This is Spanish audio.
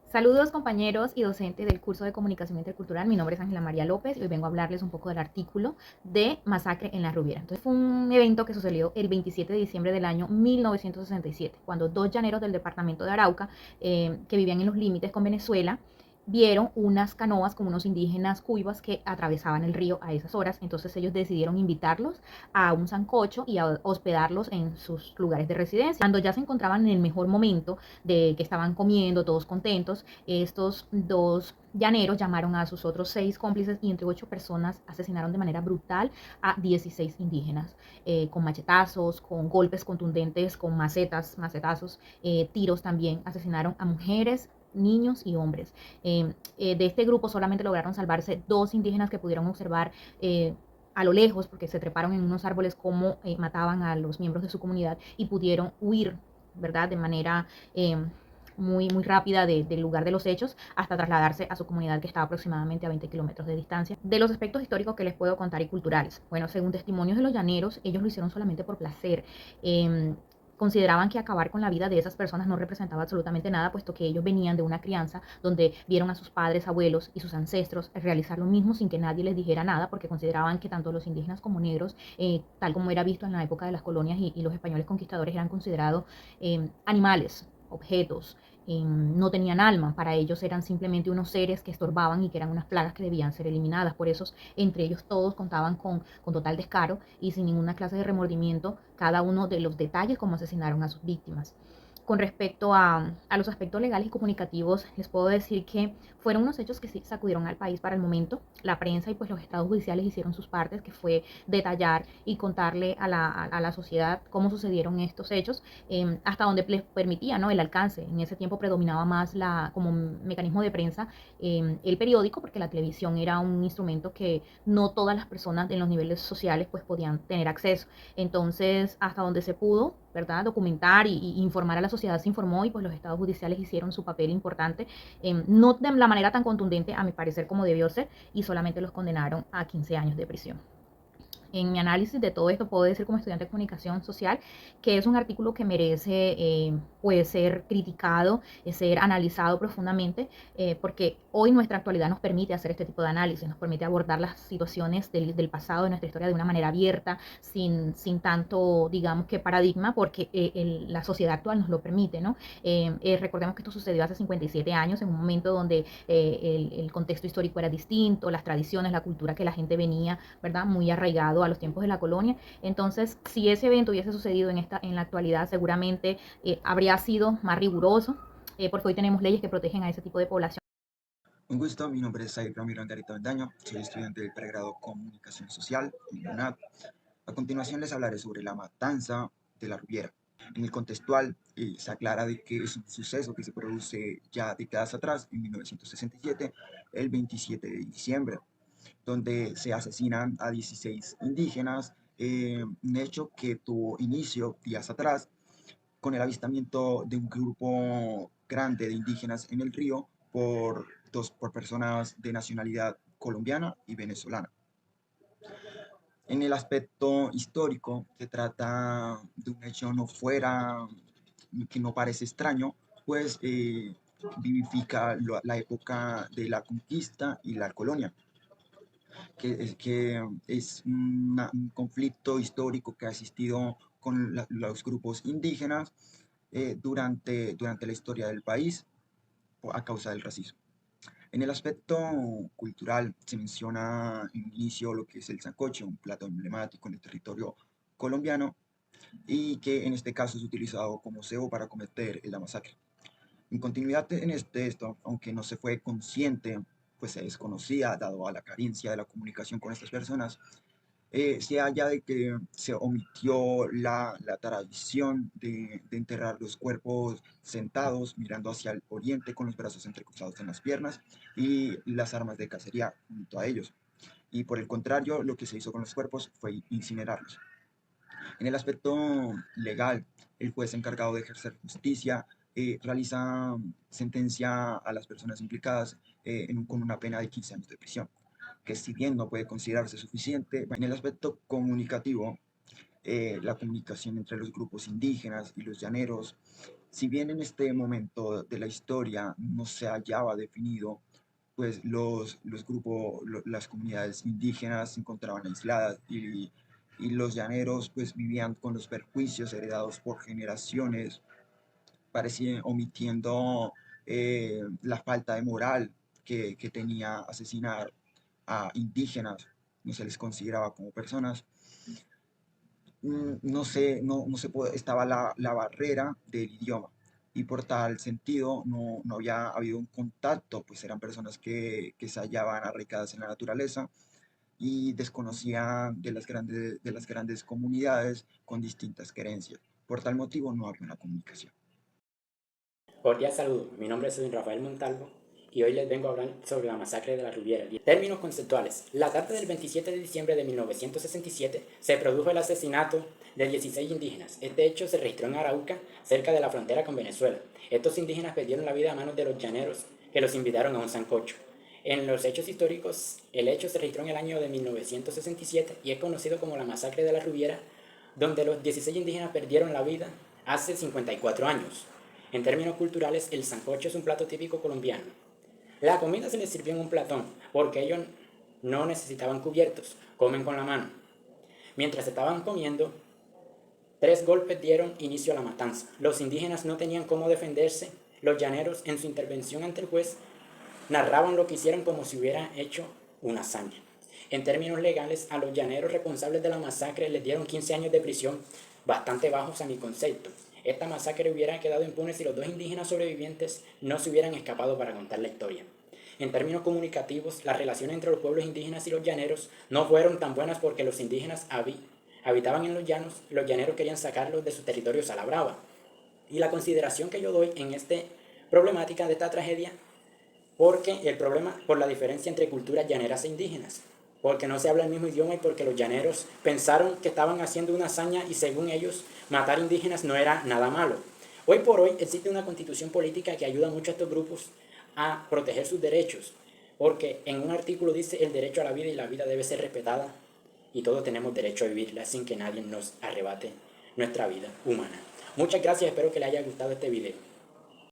Saludos compañeros y docentes del curso de Comunicación Intercultural. Mi nombre es Ángela María López y hoy vengo a hablarles un poco del artículo de Masacre en la Rubiera. Entonces fue un evento que sucedió el 27 de diciembre del año 1967, cuando dos llaneros del departamento de Arauca, que vivían en los límites con Venezuela, vieron unas canoas con unos indígenas cuivas que atravesaban el río a esas horas. Entonces ellos decidieron invitarlos a un sancocho y a hospedarlos en sus lugares de residencia. Cuando ya se encontraban en el mejor momento de que estaban comiendo todos contentos, estos dos llaneros llamaron a sus otros 6 cómplices y entre 8 personas asesinaron de manera brutal a 16 indígenas, con machetazos, con golpes contundentes, con macetazos, tiros también. Asesinaron a mujeres, niños y hombres. De este grupo solamente lograron salvarse 2 indígenas que pudieron observar a lo lejos, porque se treparon en unos árboles, cómo mataban a los miembros de su comunidad y pudieron huir, ¿verdad? De manera muy rápida del lugar de los hechos hasta trasladarse a su comunidad, que estaba aproximadamente a 20 kilómetros de distancia. De los aspectos históricos que les puedo contar y culturales, bueno, según testimonios de los llaneros, ellos lo hicieron solamente por placer. Consideraban que acabar con la vida de esas personas no representaba absolutamente nada, puesto que ellos venían de una crianza donde vieron a sus padres, abuelos y sus ancestros realizar lo mismo sin que nadie les dijera nada, porque consideraban que tanto los indígenas como negros, tal como era visto en la época de las colonias y los españoles conquistadores, eran considerados animales, objetos. No tenían alma, para ellos eran simplemente unos seres que estorbaban y que eran unas plagas que debían ser eliminadas. Por eso entre ellos todos contaban con total descaro y sin ninguna clase de remordimiento cada uno de los detalles como asesinaron a sus víctimas. Con respecto a los aspectos legales y comunicativos, les puedo decir que fueron unos hechos que sí sacudieron al país para el momento. La prensa y pues los estados judiciales hicieron sus partes, que fue detallar y contarle a la sociedad cómo sucedieron estos hechos, hasta donde les permitía, ¿no?, el alcance. En ese tiempo predominaba más como mecanismo de prensa, el periódico, porque la televisión era un instrumento que no todas las personas en los niveles sociales pues podían tener acceso. Entonces, hasta donde se pudo, ¿verdad?, documentar y informar a la sociedad, se informó, y pues los estados judiciales hicieron su papel importante, no de la manera tan contundente a mi parecer como debió ser, y solamente los condenaron a 15 años de prisión. En mi análisis de todo esto puedo decir, como estudiante de comunicación social, que es un artículo que merece, puede ser criticado, ser analizado profundamente, porque hoy nuestra actualidad nos permite hacer este tipo de análisis, nos permite abordar las situaciones del pasado de nuestra historia de una manera abierta, sin tanto, digamos, que paradigma, porque la sociedad actual nos lo permite, ¿no? Recordemos que esto sucedió hace 57 años, en un momento donde el contexto histórico era distinto, las tradiciones, la cultura que la gente venía, ¿verdad?, muy arraigado a los tiempos de la colonia. Entonces, si ese evento hubiese sucedido en la actualidad, seguramente habría sido más riguroso, porque hoy tenemos leyes que protegen a ese tipo de población. Un gusto, mi nombre es Said Ramiro Angarita Bendaño, soy estudiante del pregrado Comunicación Social en la UNAD. A continuación les hablaré sobre la matanza de la Rubiera. En el contextual se aclara de que es un suceso que se produce ya décadas atrás, en 1967, el 27 de diciembre, donde se asesinan a 16 indígenas, un hecho que tuvo inicio días atrás con el avistamiento de un grupo grande de indígenas en el río por personas de nacionalidad colombiana y venezolana. En el aspecto histórico, se trata de un hecho no fuera, que no parece extraño, pues vivifica la época de la conquista y la colonia, que es un conflicto histórico que ha existido con los grupos indígenas durante la historia del país a causa del racismo. En el aspecto cultural se menciona en inicio lo que es el sancocho, un plato emblemático en el territorio colombiano y que en este caso es utilizado como cebo para cometer la masacre. En continuidad en esto, aunque no se fue consciente, pues se desconocía, dado a la carencia de la comunicación con estas personas, se halla de que se omitió la tradición de enterrar los cuerpos sentados, mirando hacia el oriente, con los brazos entrecruzados en las piernas y las armas de cacería junto a ellos. Y por el contrario, lo que se hizo con los cuerpos fue incinerarlos. En el aspecto legal, el juez encargado de ejercer justicia realiza sentencia a las personas implicadas con una pena de 15 años de prisión, que si bien no puede considerarse suficiente, en el aspecto comunicativo, la comunicación entre los grupos indígenas y los llaneros Si bien en este momento de la historia no se hallaba definido, pues los grupos, las comunidades indígenas se encontraban aisladas y los llaneros pues vivían con los perjuicios heredados por generaciones, parecían omitiendo la falta de moral que tenía asesinar a indígenas, no se les consideraba como personas. No sé, no se puede, estaba la barrera del idioma y por tal sentido no había habido un contacto, pues eran personas que se hallaban arraigadas en la naturaleza y desconocían de las grandes comunidades con distintas creencias. Por tal motivo no había una comunicación. Cordial saludo, mi nombre es Edwin Rafael Montalvo y hoy les vengo a hablar sobre la masacre de la Rubiera. Términos conceptuales. La tarde del 27 de diciembre de 1967 se produjo el asesinato de 16 indígenas. Este hecho se registró en Arauca, cerca de la frontera con Venezuela. Estos indígenas perdieron la vida a manos de los llaneros, que los invitaron a un sancocho. En los hechos históricos, el hecho se registró en el año de 1967 y es conocido como la masacre de la Rubiera, donde los 16 indígenas perdieron la vida hace 54 años. En términos culturales, el sancocho es un plato típico colombiano. La comida se les sirvió en un platón, porque ellos no necesitaban cubiertos, comen con la mano. Mientras estaban comiendo, 3 golpes dieron inicio a la matanza. Los indígenas no tenían cómo defenderse. Los llaneros, en su intervención ante el juez, narraban lo que hicieron como si hubieran hecho una hazaña. En términos legales, a los llaneros responsables de la masacre les dieron 15 años de prisión, bastante bajos a mi concepto. Esta masacre hubiera quedado impune si los 2 indígenas sobrevivientes no se hubieran escapado para contar la historia. En términos comunicativos, las relaciones entre los pueblos indígenas y los llaneros no fueron tan buenas porque los indígenas habitaban en los llanos, los llaneros querían sacarlos de sus territorios a la brava. Y la consideración que yo doy en esta problemática de esta tragedia, porque el problema por la diferencia entre culturas llaneras e indígenas, porque no se habla el mismo idioma y porque los llaneros pensaron que estaban haciendo una hazaña y según ellos matar indígenas no era nada malo. Hoy por hoy existe una constitución política que ayuda mucho a estos grupos a proteger sus derechos, porque en un artículo dice el derecho a la vida y la vida debe ser respetada y todos tenemos derecho a vivirla sin que nadie nos arrebate nuestra vida humana. Muchas gracias, espero que les haya gustado este video.